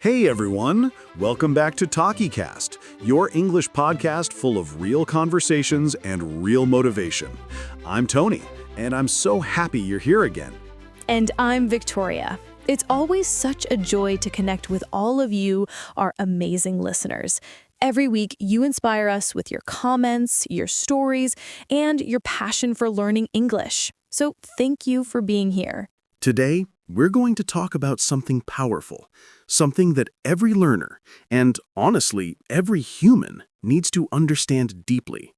Hey everyone, welcome back to TalkieCast, your English podcast full of real conversations and real motivation. I'm Tony, and I'm so happy you're here again. And I'm Victoria. It's always such a joy to connect with all of you, our amazing listeners. Every week, you inspire us with your comments, your stories, and your passion for learning English. So thank you for being here. Today, we're going to talk about something powerful, something that every learner, and honestly, every human, needs to understand deeply: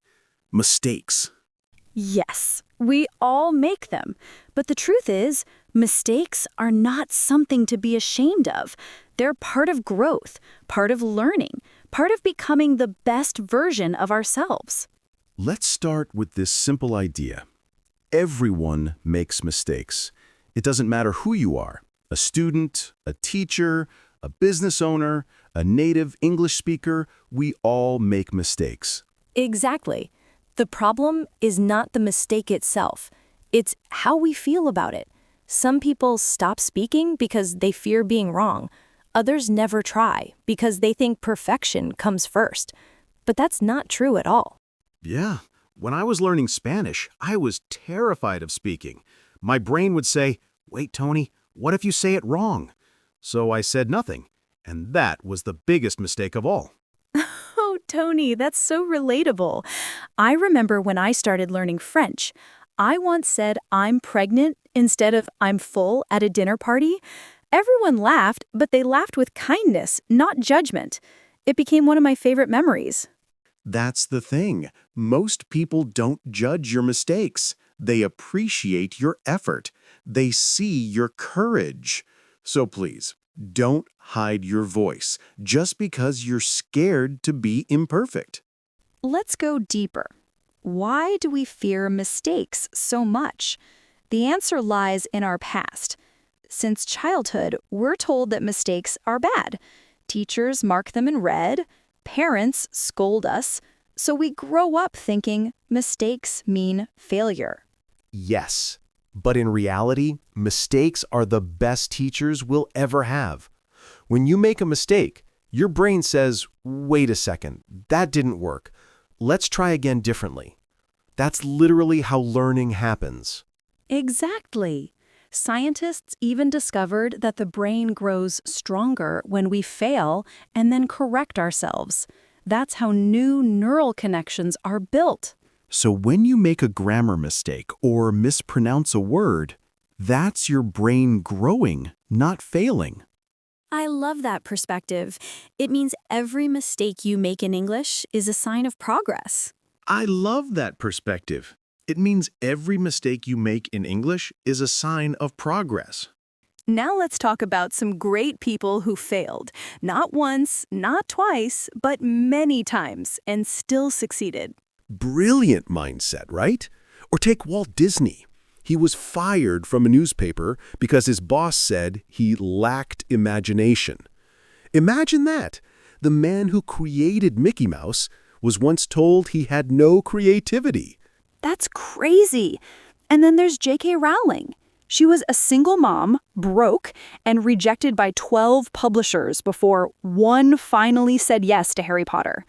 mistakes. Yes, we all make them. But the truth is, mistakes are not something to be ashamed of. They're part of growth, part of learning, part of becoming the best version of ourselves. Let's start with this simple idea. Everyone makes mistakes. It doesn't matter who you are, a student, a teacher, a business owner, a native English speaker, we all make mistakes. Exactly. The problem is not the mistake itself. It's how we feel about it. Some people stop speaking because they fear being wrong. Others never try because they think perfection comes first. But that's not true at all. Yeah, when I was learning Spanish, I was terrified of speaking. My brain would say, "Wait, Tony, what if you say it wrong?" So I said nothing, and that was the biggest mistake of all. Oh, Tony, that's so relatable. I remember when I started learning French, I once said I'm pregnant instead of I'm full at a dinner party. Everyone laughed, but they laughed with kindness, not judgment. It became one of my favorite memories. That's the thing. Most people don't judge your mistakes. They appreciate your effort. They see your courage. So please, don't hide your voice just because you're scared to be imperfect. Let's go deeper. Why do we fear mistakes so much? The answer lies in our past. Since childhood, we're told that mistakes are bad. Teachers mark them in red. Parents scold us. So we grow up thinking mistakes mean failure. Yes, but in reality, mistakes are the best teachers we'll ever have. When you make a mistake, your brain says, "Wait a second, that didn't work. Let's try again differently." That's literally how learning happens. Exactly. Scientists even discovered that the brain grows stronger when we fail and then correct ourselves. That's how new neural connections are built. So when you make a grammar mistake or mispronounce a word, that's your brain growing, not failing. I love that perspective. It means every mistake you make in English is a sign of progress. I love that perspective. It means every mistake you make in English is a sign of progress. Now let's talk about some great people who failed. Not once, not twice, but many times and still succeeded. Brilliant mindset, right? Or take Walt Disney. He was fired from a newspaper because his boss said he lacked imagination. Imagine that. The man who created Mickey Mouse was once told he had no creativity. That's crazy. And then there's J.K. Rowling. She was a single mom, broke, and rejected by 12 publishers before one finally said yes to Harry Potter.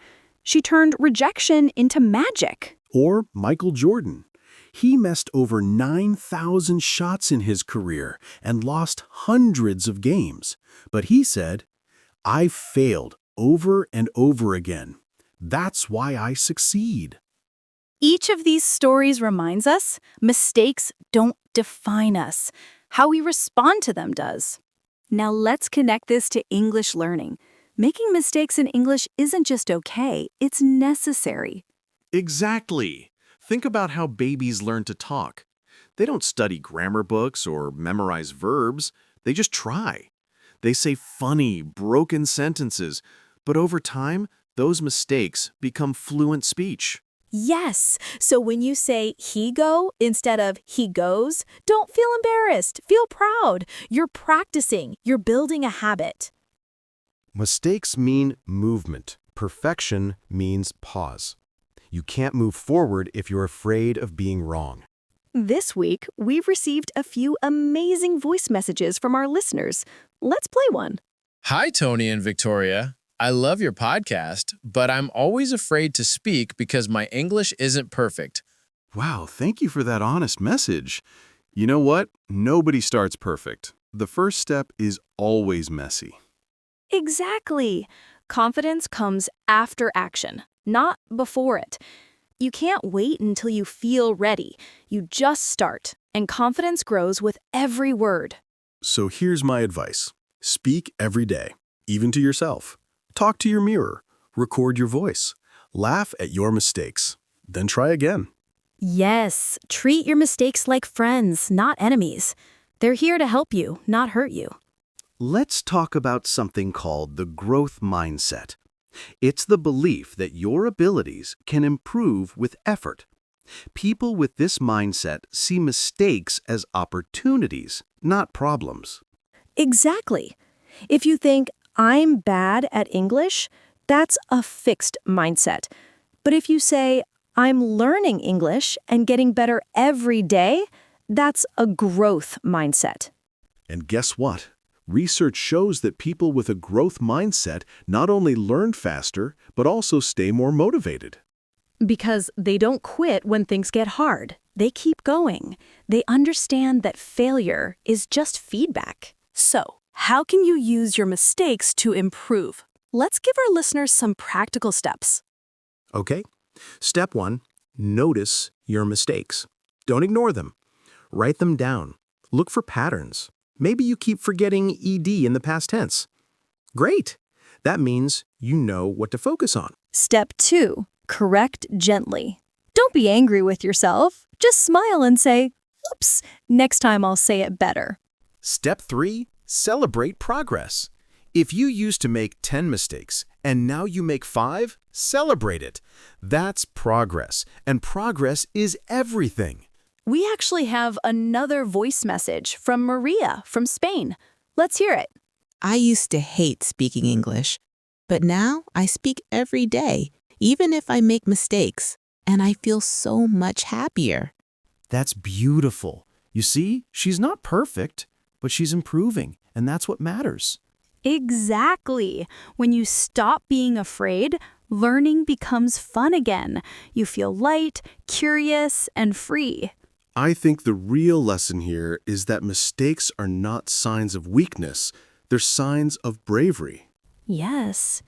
She turned rejection into magic. Or Michael Jordan. He missed over 9,000 shots in his career and lost hundreds of games. But he said, "I failed over and over again. That's why I succeed." Each of these stories reminds us mistakes don't define us. How we respond to them does. Now let's connect this to English learning. Making mistakes in English isn't just okay, it's necessary. Exactly. Think about how babies learn to talk. They don't study grammar books or memorize verbs. They just try. They say funny, broken sentences, but over time, those mistakes become fluent speech. Yes, so when you say he go instead of he goes, don't feel embarrassed, feel proud. You're practicing, you're building a habit. Mistakes mean movement. Perfection means pause. You can't move forward if you're afraid of being wrong. This week, we've received a few amazing voice messages from our listeners. Let's play one. Hi, Tony and Victoria. I love your podcast, but I'm always afraid to speak because my English isn't perfect. Wow, thank you for that honest message. You know what? Nobody starts perfect. The first step is always messy. Exactly. Confidence comes after action, not before it. You can't wait until you feel ready. You just start, and confidence grows with every word. So here's my advice. Speak every day, even to yourself. Talk to your mirror. Record your voice. Laugh at your mistakes. Then try again. Yes, treat your mistakes like friends, not enemies. They're here to help you, not hurt you. Let's talk about something called the growth mindset. It's the belief that your abilities can improve with effort. People with this mindset see mistakes as opportunities, not problems. Exactly. If you think, I'm bad at English, that's a fixed mindset. But if you say, I'm learning English and getting better every day, that's a growth mindset. And guess what? Research shows that people with a growth mindset not only learn faster, but also stay more motivated. Because they don't quit when things get hard. They keep going. They understand that failure is just feedback. So, how can you use your mistakes to improve? Let's give our listeners some practical steps. Okay? Step 1, notice your mistakes. Don't ignore them. Write them down. Look for patterns. Maybe you keep forgetting ED in the past tense. Great! That means you know what to focus on. Step 2, correct gently. Don't be angry with yourself. Just smile and say, oops, next time I'll say it better. Step 3, celebrate progress. If you used to make 10 mistakes and now you make 5, celebrate it. That's progress, and progress is everything. We actually have another voice message from Maria from Spain. Let's hear it. I used to hate speaking English, but now I speak every day, even if I make mistakes, and I feel so much happier. That's beautiful. You see, she's not perfect, but she's improving, and that's what matters. Exactly. When you stop being afraid, learning becomes fun again. You feel light, curious, and free. I think the real lesson here is that mistakes are not signs of weakness. They're signs of bravery. Yes.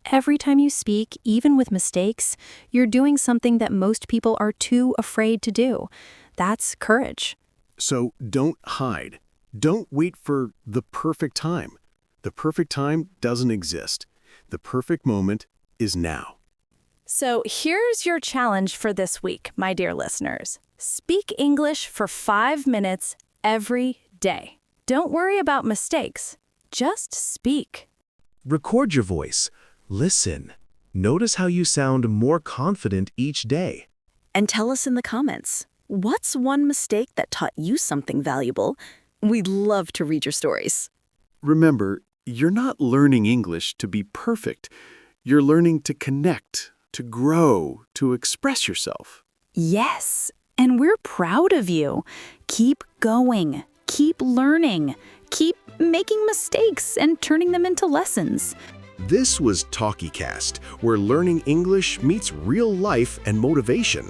Every time you speak, even with mistakes, you're doing something that most people are too afraid to do. That's courage. So don't hide. Don't wait for the perfect time. The perfect time doesn't exist. The perfect moment is now. So here's your challenge for this week, my dear listeners. Speak English for 5 minutes every day. Don't worry about mistakes. Just speak. Record your voice. Listen. Notice how you sound more confident each day. And tell us in the comments, what's one mistake that taught you something valuable? We'd love to read your stories. Remember, you're not learning English to be perfect. You're learning to connect, to grow, to express yourself. Yes, and we're proud of you. Keep going. Keep learning. Keep making mistakes and turning them into lessons. This was TalkieCast, where learning English meets real life and motivation.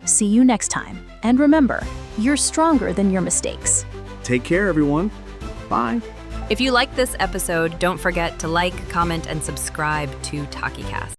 See you next time. And remember, you're stronger than your mistakes. Take care, everyone. Bye. If you like this episode, don't forget to like, comment, and subscribe to TalkieCast.